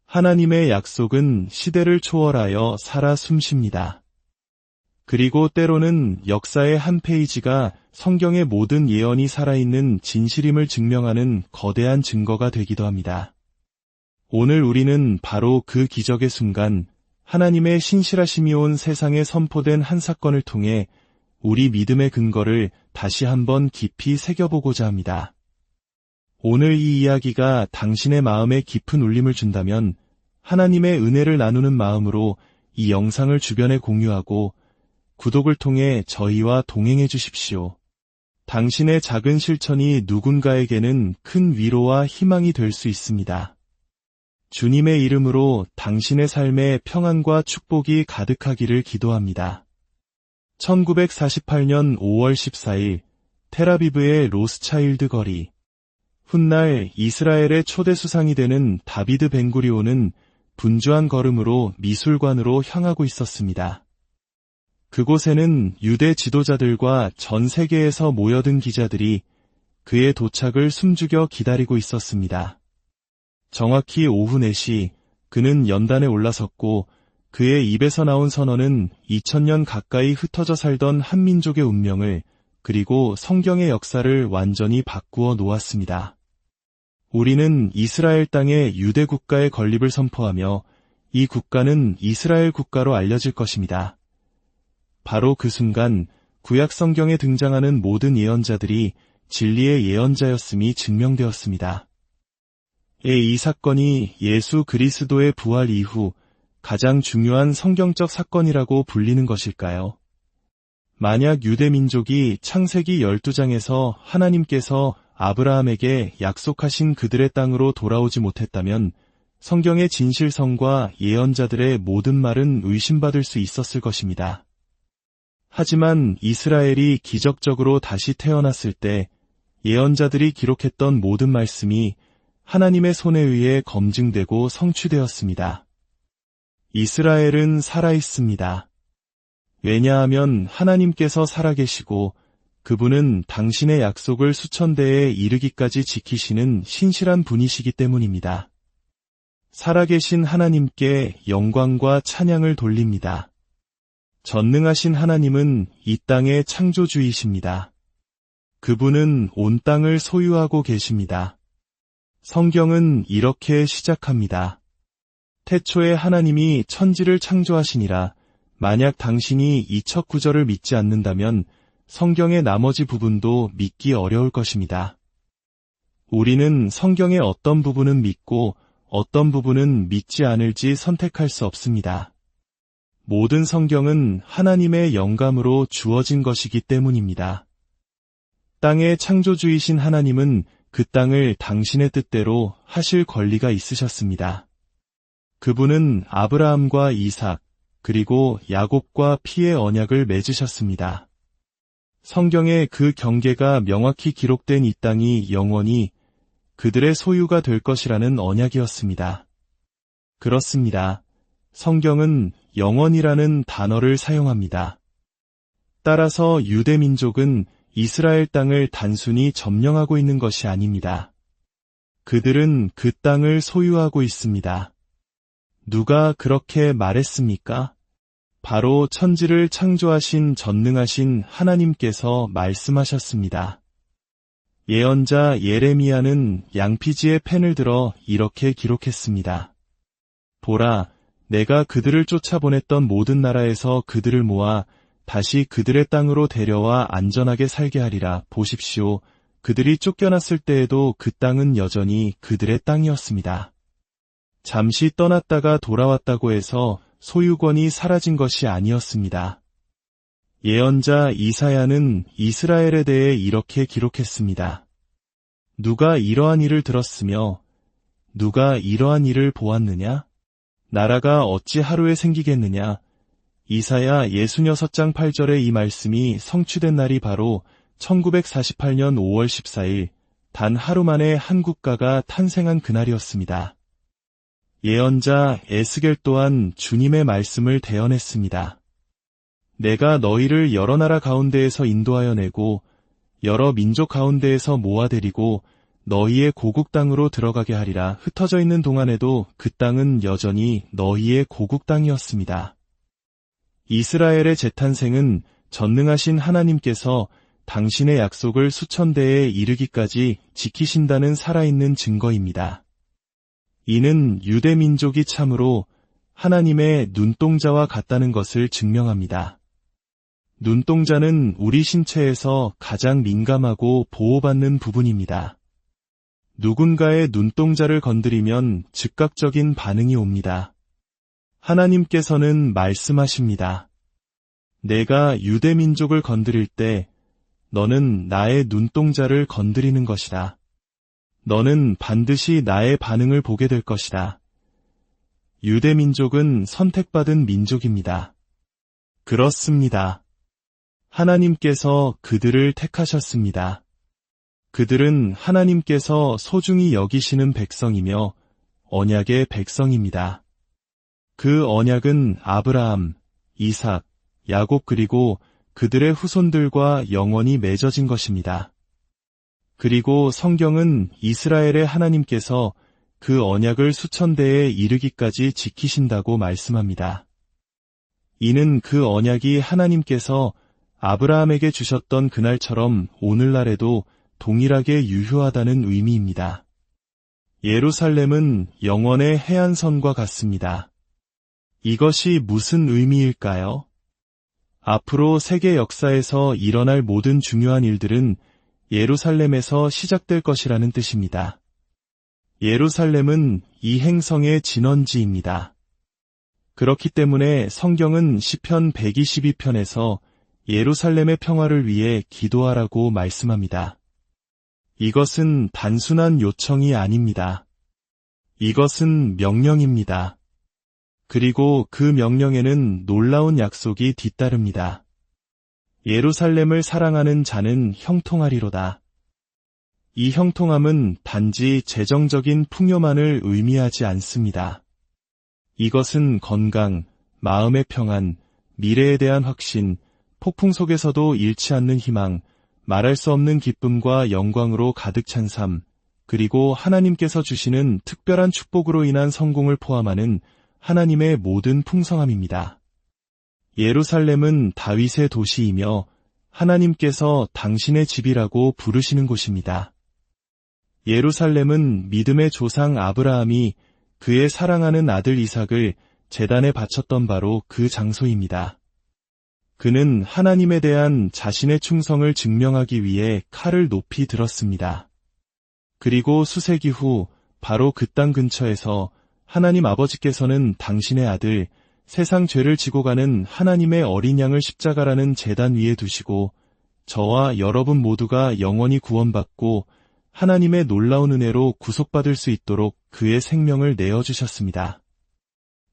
하나님의 약속은 시대를 초월하여 살아 숨쉽니다. 그리고 때로는 역사의 한 페이지가 성경의 모든 예언이 살아있는 진실임을 증명하는 거대한 증거가 되기도 합니다. 오늘 우리는 바로 그 기적의 순간, 하나님의 신실하심이 온 세상에 선포된 한 사건을 통해 우리 믿음의 근거를 다시 한번 깊이 새겨보고자 합니다. 오늘 이 이야기가 당신의 마음에 깊은 울림을 준다면 하나님의 은혜를 나누는 마음으로 이 영상을 주변에 공유하고 구독을 통해 저희와 동행해 주십시오. 당신의 작은 실천이 누군가에게는 큰 위로와 희망이 될 수 있습니다. 주님의 이름으로 당신의 삶에 평안과 축복이 가득하기를 기도합니다. 1948년 5월 14일 텔아비브의 로스차일드 거리. 훗날 이스라엘의 초대 수상이 되는 다비드 벤구리온은 분주한 걸음으로 미술관으로 향하고 있었습니다. 그곳에는 유대 지도자들과 전 세계에서 모여든 기자들이 그의 도착을 숨죽여 기다리고 있었습니다. 정확히 오후 4시 그는 연단에 올라섰고 그의 입에서 나온 선언은 2000년 가까이 흩어져 살던 한민족의 운명을 그리고 성경의 역사를 완전히 바꾸어 놓았습니다. 우리는 이스라엘 땅에 유대 국가의 건립을 선포하며 이 국가는 이스라엘 국가로 알려질 것입니다. 바로 그 순간 구약 성경에 등장하는 모든 예언자들이 진리의 예언자였음이 증명되었습니다. 이 사건이 예수 그리스도의 부활 이후 가장 중요한 성경적 사건이라고 불리는 것일까요? 만약 유대 민족이 창세기 12장에서 하나님께서 아브라함에게 약속하신 그들의 땅으로 돌아오지 못했다면 성경의 진실성과 예언자들의 모든 말은 의심받을 수 있었을 것입니다. 하지만 이스라엘이 기적적으로 다시 태어났을 때 예언자들이 기록했던 모든 말씀이 하나님의 손에 의해 검증되고 성취되었습니다. 이스라엘은 살아있습니다. 왜냐하면 하나님께서 살아계시고 그분은 당신의 약속을 수천대에 이르기까지 지키시는 신실한 분이시기 때문입니다. 살아계신 하나님께 영광과 찬양을 돌립니다. 전능하신 하나님은 이 땅의 창조주이십니다. 그분은 온 땅을 소유하고 계십니다. 성경은 이렇게 시작합니다. 태초에 하나님이 천지를 창조하시니라. 만약 당신이 이 첫 구절을 믿지 않는다면 성경의 나머지 부분도 믿기 어려울 것입니다. 우리는 성경의 어떤 부분은 믿고 어떤 부분은 믿지 않을지 선택할 수 없습니다. 모든 성경은 하나님의 영감으로 주어진 것이기 때문입니다. 땅의 창조주이신 하나님은 그 땅을 당신의 뜻대로 하실 권리가 있으셨습니다. 그분은 아브라함과 이삭, 그리고 야곱과 피의 언약을 맺으셨습니다. 성경에 그 경계가 명확히 기록된 이 땅이 영원히 그들의 소유가 될 것이라는 언약이었습니다. 그렇습니다. 성경은 영원이라는 단어를 사용합니다. 따라서 유대 민족은 이스라엘 땅을 단순히 점령하고 있는 것이 아닙니다. 그들은 그 땅을 소유하고 있습니다. 누가 그렇게 말했습니까? 바로 천지를 창조하신 전능하신 하나님께서 말씀하셨습니다. 예언자 예레미야는 양피지에 펜을 들어 이렇게 기록했습니다. 보라, 내가 그들을 쫓아보냈던 모든 나라에서 그들을 모아 다시 그들의 땅으로 데려와 안전하게 살게 하리라. 보십시오. 그들이 쫓겨났을 때에도 그 땅은 여전히 그들의 땅이었습니다. 잠시 떠났다가 돌아왔다고 해서 소유권이 사라진 것이 아니었습니다. 예언자 이사야는 이스라엘에 대해 이렇게 기록했습니다. 누가 이러한 일을 들었으며 누가 이러한 일을 보았느냐? 나라가 어찌 하루에 생기겠느냐? 이사야 66장 8절의 이 말씀이 성취된 날이 바로 1948년 5월 14일 단 하루 만에 한 국가가 탄생한 그날이었습니다. 예언자 에스겔 또한 주님의 말씀을 대언했습니다. 내가 너희를 여러 나라 가운데에서 인도하여 내고 여러 민족 가운데에서 모아데리고 너희의 고국 땅으로 들어가게 하리라. 흩어져 있는 동안에도 그 땅은 여전히 너희의 고국 땅이었습니다. 이스라엘의 재탄생은 전능하신 하나님께서 당신의 약속을 수천대에 이르기까지 지키신다는 살아있는 증거입니다. 이는 유대 민족이 참으로 하나님의 눈동자와 같다는 것을 증명합니다. 눈동자는 우리 신체에서 가장 민감하고 보호받는 부분입니다. 누군가의 눈동자를 건드리면 즉각적인 반응이 옵니다. 하나님께서는 말씀하십니다. 내가 유대 민족을 건드릴 때 너는 나의 눈동자를 건드리는 것이다. 너는 반드시 나의 반응을 보게 될 것이다. 유대 민족은 선택받은 민족입니다. 그렇습니다. 하나님께서 그들을 택하셨습니다. 그들은 하나님께서 소중히 여기시는 백성이며 언약의 백성입니다. 그 언약은 아브라함, 이삭, 야곱 그리고 그들의 후손들과 영원히 맺어진 것입니다. 그리고 성경은 이스라엘의 하나님께서 그 언약을 수천대에 이르기까지 지키신다고 말씀합니다. 이는 그 언약이 하나님께서 아브라함에게 주셨던 그날처럼 오늘날에도 동일하게 유효하다는 의미입니다. 예루살렘은 영원의 해안선과 같습니다. 이것이 무슨 의미일까요? 앞으로 세계 역사에서 일어날 모든 중요한 일들은 예루살렘에서 시작될 것이라는 뜻입니다. 예루살렘은 이 행성의 진원지입니다. 그렇기 때문에 성경은 시편 122편에서 예루살렘의 평화를 위해 기도하라고 말씀합니다. 이것은 단순한 요청이 아닙니다. 이것은 명령입니다. 그리고 그 명령에는 놀라운 약속이 뒤따릅니다. 예루살렘을 사랑하는 자는 형통하리로다. 이 형통함은 단지 재정적인 풍요만을 의미하지 않습니다. 이것은 건강, 마음의 평안, 미래에 대한 확신, 폭풍 속에서도 잃지 않는 희망, 말할 수 없는 기쁨과 영광으로 가득 찬 삶, 그리고 하나님께서 주시는 특별한 축복으로 인한 성공을 포함하는 하나님의 모든 풍성함입니다. 예루살렘은 다윗의 도시이며 하나님께서 당신의 집이라고 부르시는 곳입니다. 예루살렘은 믿음의 조상 아브라함이 그의 사랑하는 아들 이삭을 제단에 바쳤던 바로 그 장소입니다. 그는 하나님에 대한 자신의 충성을 증명하기 위해 칼을 높이 들었습니다. 그리고 수세기 후 바로 그 땅 근처에서 하나님 아버지께서는 당신의 아들, 세상 죄를 지고 가는 하나님의 어린 양을 십자가라는 제단 위에 두시고 저와 여러분 모두가 영원히 구원받고 하나님의 놀라운 은혜로 구속받을 수 있도록 그의 생명을 내어주셨습니다.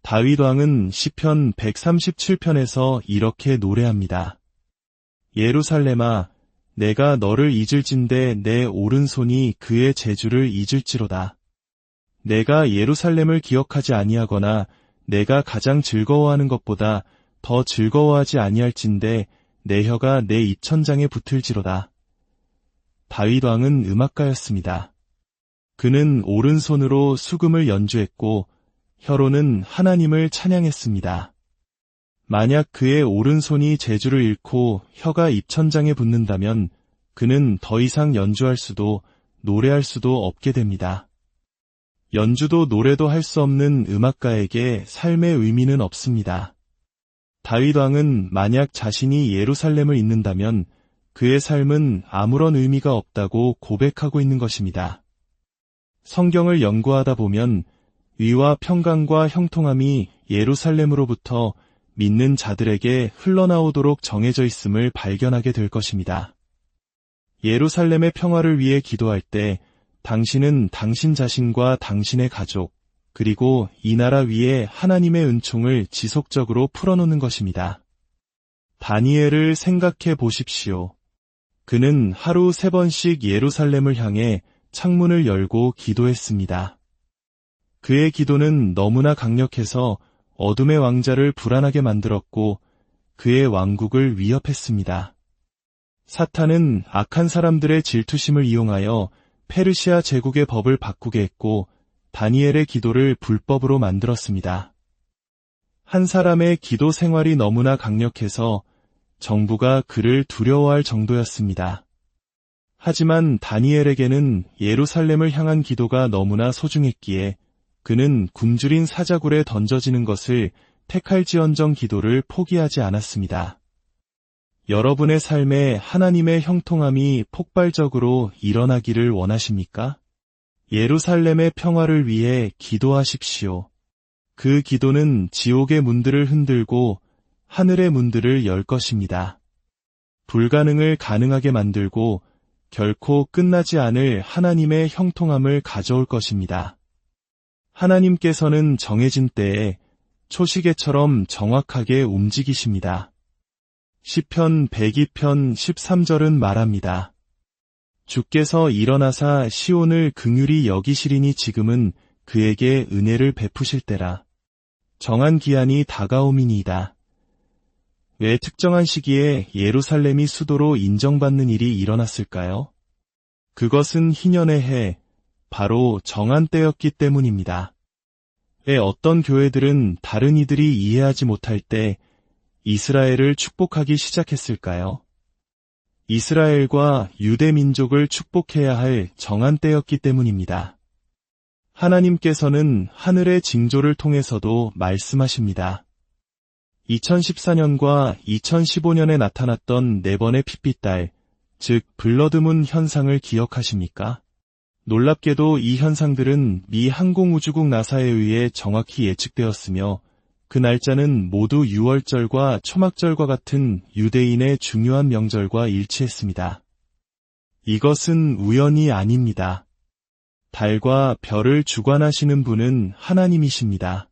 다윗 왕은 시편 137편에서 이렇게 노래합니다. 예루살렘아, 내가 너를 잊을진대 내 오른손이 그의 재주를 잊을지로다. 내가 예루살렘을 기억하지 아니하거나 내가 가장 즐거워하는 것보다 더 즐거워하지 아니할진대 내 혀가 내 입천장에 붙을지로다. 다윗 왕은 음악가였습니다. 그는 오른손으로 수금을 연주했고 혀로는 하나님을 찬양했습니다. 만약 그의 오른손이 재주를 잃고 혀가 입천장에 붙는다면 그는 더 이상 연주할 수도 노래할 수도 없게 됩니다. 연주도 노래도 할 수 없는 음악가에게 삶의 의미는 없습니다. 다윗 왕은 만약 자신이 예루살렘을 잊는다면 그의 삶은 아무런 의미가 없다고 고백하고 있는 것입니다. 성경을 연구하다 보면 의와 평강과 형통함이 예루살렘으로부터 믿는 자들에게 흘러나오도록 정해져 있음을 발견하게 될 것입니다. 예루살렘의 평화를 위해 기도할 때 당신은 당신 자신과 당신의 가족, 그리고 이 나라 위에 하나님의 은총을 지속적으로 풀어놓는 것입니다. 다니엘을 생각해 보십시오. 그는 하루 3번씩 예루살렘을 향해 창문을 열고 기도했습니다. 그의 기도는 너무나 강력해서 어둠의 왕자를 불안하게 만들었고 그의 왕국을 위협했습니다. 사탄은 악한 사람들의 질투심을 이용하여 페르시아 제국의 법을 바꾸게 했고 다니엘의 기도를 불법으로 만들었습니다. 한 사람의 기도 생활이 너무나 강력해서 정부가 그를 두려워할 정도였습니다. 하지만 다니엘에게는 예루살렘을 향한 기도가 너무나 소중했기에 그는 굶주린 사자굴에 던져지는 것을 택할지언정 기도를 포기하지 않았습니다. 여러분의 삶에 하나님의 형통함이 폭발적으로 일어나기를 원하십니까? 예루살렘의 평화를 위해 기도하십시오. 그 기도는 지옥의 문들을 흔들고 하늘의 문들을 열 것입니다. 불가능을 가능하게 만들고 결코 끝나지 않을 하나님의 형통함을 가져올 것입니다. 하나님께서는 정해진 때에 초시계처럼 정확하게 움직이십니다. 시편 102편 13절은 말합니다. 주께서 일어나사 시온을 긍휼히 여기시리니 지금은 그에게 은혜를 베푸실 때라. 정한 기한이 다가오미니이다. 왜 특정한 시기에 예루살렘이 수도로 인정받는 일이 일어났을까요? 그것은 희년의 해, 바로 정한 때였기 때문입니다. 왜 어떤 교회들은 다른 이들이 이해하지 못할 때 이스라엘을 축복하기 시작했을까요? 이스라엘과 유대 민족을 축복해야 할 정한 때였기 때문입니다. 하나님께서는 하늘의 징조를 통해서도 말씀하십니다. 2014년과 2015년에 나타났던 4번의 핏빛달, 즉 블러드문 현상을 기억하십니까? 놀랍게도 이 현상들은 미 항공우주국 나사에 의해 정확히 예측되었으며 그 날짜는 모두 유월절과 초막절과 같은 유대인의 중요한 명절과 일치했습니다. 이것은 우연이 아닙니다. 달과 별을 주관하시는 분은 하나님이십니다.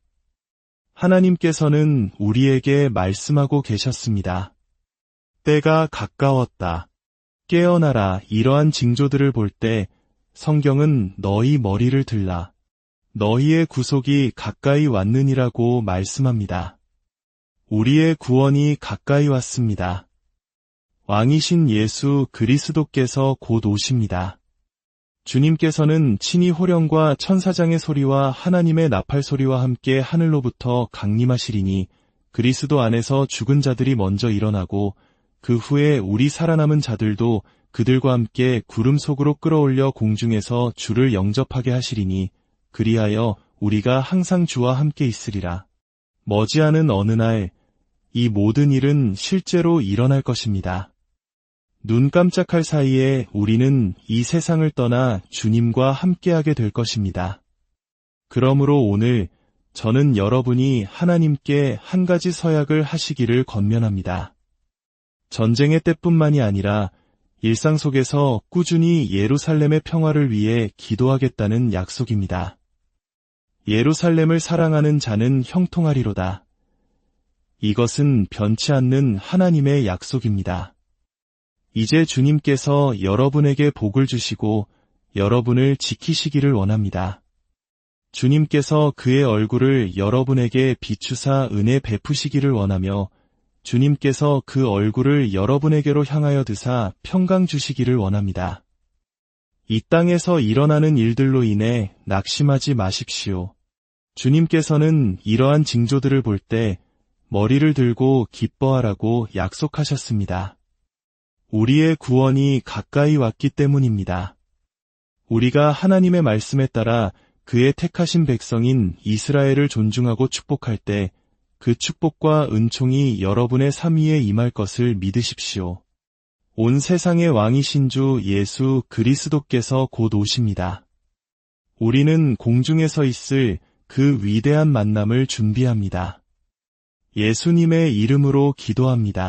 하나님께서는 우리에게 말씀하고 계셨습니다. 때가 가까웠다. 깨어나라. 이러한 징조들을 볼 때 성경은 너희 머리를 들라. 너희의 구속이 가까이 왔느니라고 말씀합니다. 우리의 구원이 가까이 왔습니다. 왕이신 예수 그리스도께서 곧 오십니다. 주님께서는 친히 호령과 천사장의 소리와 하나님의 나팔 소리와 함께 하늘로부터 강림하시리니 그리스도 안에서 죽은 자들이 먼저 일어나고 그 후에 우리 살아남은 자들도 그들과 함께 구름 속으로 끌어올려 공중에서 주를 영접하게 하시리니 그리하여 우리가 항상 주와 함께 있으리라. 머지않은 어느 날 이 모든 일은 실제로 일어날 것입니다. 눈 깜짝할 사이에 우리는 이 세상을 떠나 주님과 함께하게 될 것입니다. 그러므로 오늘 저는 여러분이 하나님께 한 가지 서약을 하시기를 권면합니다. 전쟁의 때뿐만이 아니라 일상 속에서 꾸준히 예루살렘의 평화를 위해 기도하겠다는 약속입니다. 예루살렘을 사랑하는 자는 형통하리로다. 이것은 변치 않는 하나님의 약속입니다. 이제 주님께서 여러분에게 복을 주시고 여러분을 지키시기를 원합니다. 주님께서 그의 얼굴을 여러분에게 비추사 은혜 베푸시기를 원하며 주님께서 그 얼굴을 여러분에게로 향하여 드사 평강 주시기를 원합니다. 이 땅에서 일어나는 일들로 인해 낙심하지 마십시오. 주님께서는 이러한 징조들을 볼 때 머리를 들고 기뻐하라고 약속하셨습니다. 우리의 구원이 가까이 왔기 때문입니다. 우리가 하나님의 말씀에 따라 그의 택하신 백성인 이스라엘을 존중하고 축복할 때 그 축복과 은총이 여러분의 삶 위에 임할 것을 믿으십시오. 온 세상의 왕이신 주 예수 그리스도께서 곧 오십니다. 우리는 공중에서 있을 그 위대한 만남을 준비합니다. 예수님의 이름으로 기도합니다.